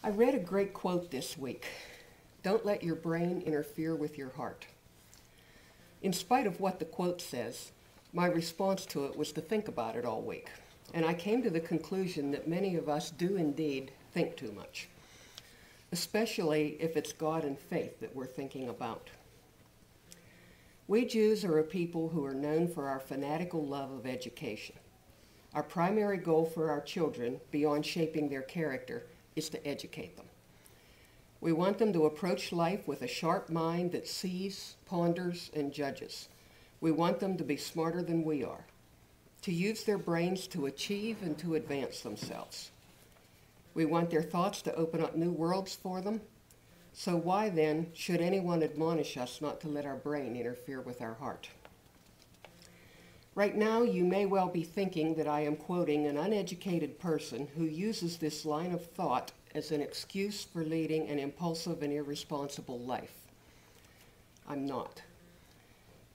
I read a great quote this week. Don't let your brain interfere with your heart. In spite of what the quote says, my response to it was to think about it all week. And I came to the conclusion that many of us do indeed think too much, especially if it's God and faith that we're thinking about. We Jews are a people who are known for our fanatical love of education. Our primary goal for our children, beyond shaping their character, is to educate them. We want them to approach life with a sharp mind that sees, ponders, and judges. We want them to be smarter than we are, to use their brains to achieve and to advance themselves. We want their thoughts to open up new worlds for them. So why then should anyone admonish us not to let our brain interfere with our heart? Right now, you may well be thinking that I am quoting an uneducated person who uses this line of thought as an excuse for leading an impulsive and irresponsible life. I'm not.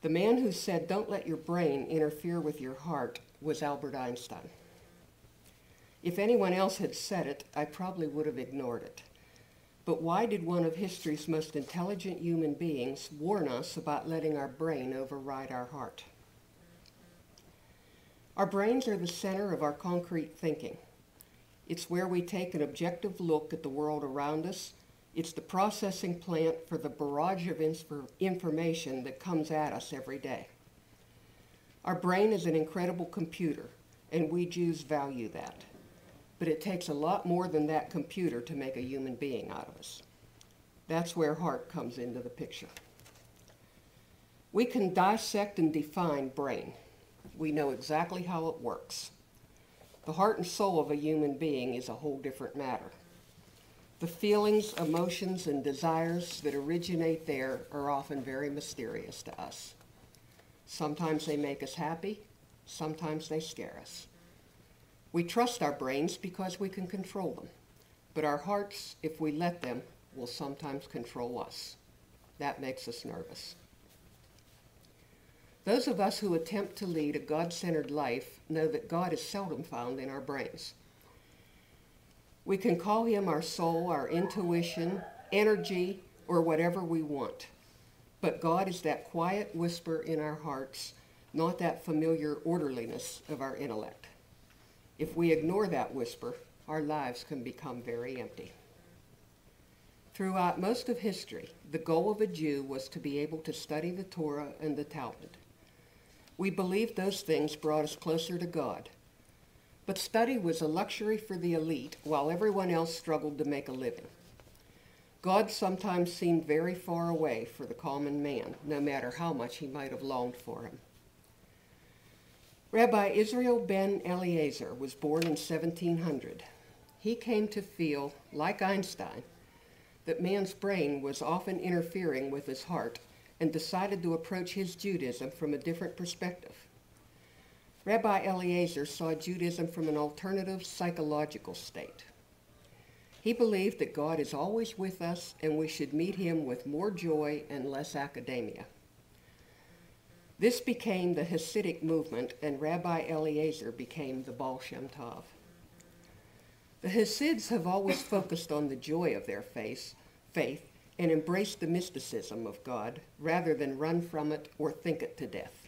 The man who said, "Don't let your brain interfere with your heart," was Albert Einstein. If anyone else had said it, I probably would have ignored it. But why did one of history's most intelligent human beings warn us about letting our brain override our heart? Our brains are the center of our concrete thinking. It's where we take an objective look at the world around us. It's the processing plant for the barrage of information that comes at us every day. Our brain is an incredible computer, and we Jews value that. But it takes a lot more than that computer to make a human being out of us. That's where heart comes into the picture. We can dissect and define brain. We know exactly how it works. The heart and soul of a human being is a whole different matter. The feelings, emotions, and desires that originate there are often very mysterious to us. Sometimes they make us happy, sometimes they scare us. We trust our brains because we can control them, but our hearts, if we let them, will sometimes control us. That makes us nervous. Those of us who attempt to lead a God-centered life know that God is seldom found in our brains. We can call him our soul, our intuition, energy, or whatever we want. But God is that quiet whisper in our hearts, not that familiar orderliness of our intellect. If we ignore that whisper, our lives can become very empty. Throughout most of history, the goal of a Jew was to be able to study the Torah and the Talmud. We believed those things brought us closer to God. But study was a luxury for the elite while everyone else struggled to make a living. God sometimes seemed very far away for the common man, no matter how much he might have longed for him. Rabbi Israel ben Eliezer was born in 1700. He came to feel, like Einstein, that man's brain was often interfering with his heart and decided to approach his Judaism from a different perspective. Rabbi Eliezer saw Judaism from an alternative psychological state. He believed that God is always with us and we should meet him with more joy and less academia. This became the Hasidic movement, and Rabbi Eliezer became the Baal Shem Tov. The Hasids have always focused on the joy of their faith and embraced the mysticism of God rather than run from it or think it to death.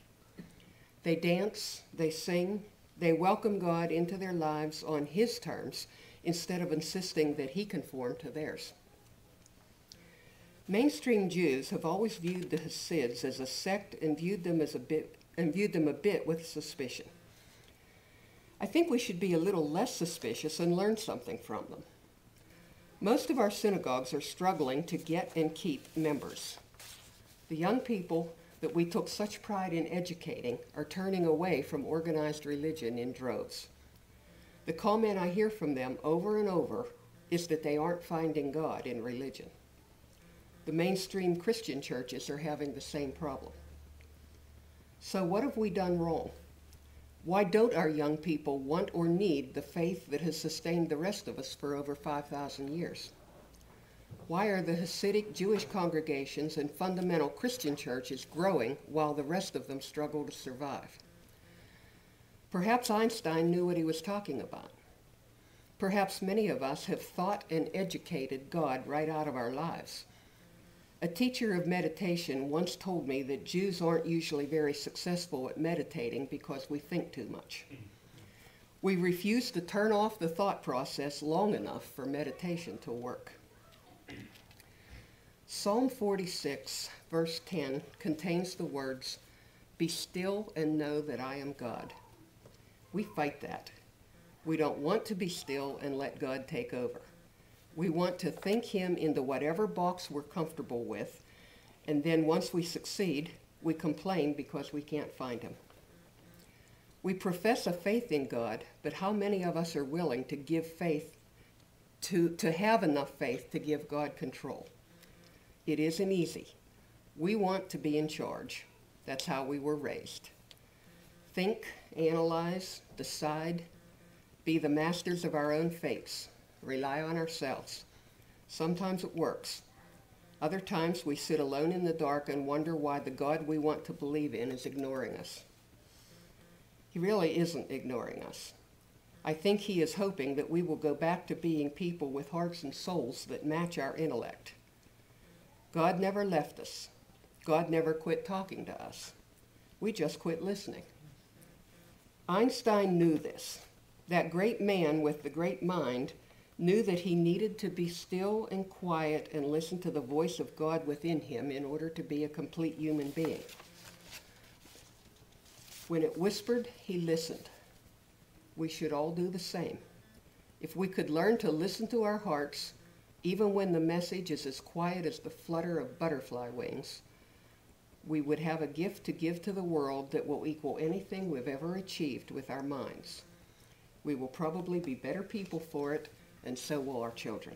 They dance, they sing, they welcome God into their lives on his terms instead of insisting that he conform to theirs. Mainstream Jews have always viewed the Hasids as a sect and viewed them a bit with suspicion. I think we should be a little less suspicious and learn something from them. Most of our synagogues are struggling to get and keep members. The young people that we took such pride in educating are turning away from organized religion in droves. The comment I hear from them over and over is that they aren't finding God in religion. The mainstream Christian churches are having the same problem. So what have we done wrong? Why don't our young people want or need the faith that has sustained the rest of us for over 5,000 years? Why are the Hasidic Jewish congregations and fundamental Christian churches growing while the rest of them struggle to survive? Perhaps Einstein knew what he was talking about. Perhaps many of us have thought and educated God right out of our lives. A teacher of meditation once told me that Jews aren't usually very successful at meditating because we think too much. We refuse to turn off the thought process long enough for meditation to work. Psalm 46, verse 10, contains the words, "Be still and know that I am God." We fight that. We don't want to be still and let God take over. We want to think him into whatever box we're comfortable with, and then once we succeed, we complain because we can't find him. We profess a faith in God, but how many of us are willing to give faith, to have enough faith to give God control? It isn't easy. We want to be in charge. That's how we were raised. Think, analyze, decide, be the masters of our own fates. Rely on ourselves. Sometimes it works. Other times we sit alone in the dark and wonder why the God we want to believe in is ignoring us. He really isn't ignoring us. I think he is hoping that we will go back to being people with hearts and souls that match our intellect. God never left us. God never quit talking to us. We just quit listening. Einstein knew this. That great man with the great mind knew that he needed to be still and quiet and listen to the voice of God within him in order to be a complete human being. When it whispered, he listened. We should all do the same. If we could learn to listen to our hearts, even when the message is as quiet as the flutter of butterfly wings, we would have a gift to give to the world that will equal anything we've ever achieved with our minds. We will probably be better people for it, and so will our children.